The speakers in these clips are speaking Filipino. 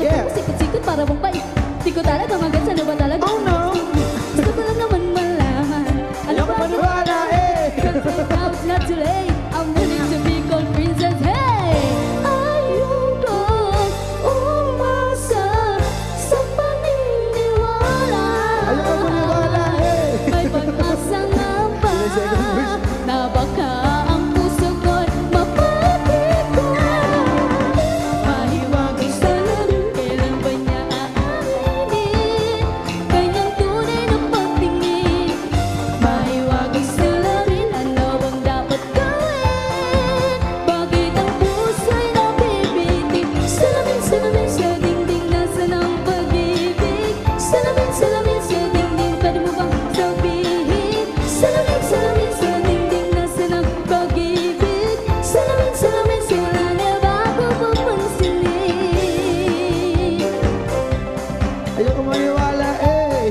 Yeah. Sikot-sikot para mong bait. Di ko talaga magets, ano ba talaga? Oh no! Gusto ko lang naman malaman. Ano Ayaw ko ba? maniwala eh! Cause now it's not too late. I'm willing to be called princess. Hey! Ayoko umasa sa paniniwala. Ayaw ko maniwala eh! May pag-asa nga ba na baka ang puso ko'y mapapikon? Mahiwagang sa laro, kailan ba niya aaminin? Kanyang tunay na pagtingin. Mahiwagang sa larin, ano bang dapat gawin? Bakit ang puso'y nabibitig? Salamin, salamin sa dingding, nasaan ang pag-ibig? Salamin, salamin sa dingding, pwede mo bang sabihin? Salamin, salamin sa dingding, nasaan ang pag-ibig? Salamin, salamin sa wala na ba ako papansinin? Ayaw ko maniwala eh!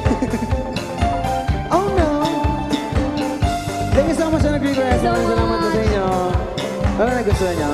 Oh no! Thank you so much sa nag-request. Maraming salamat po sa inyo. Ano nagustuhan niyo?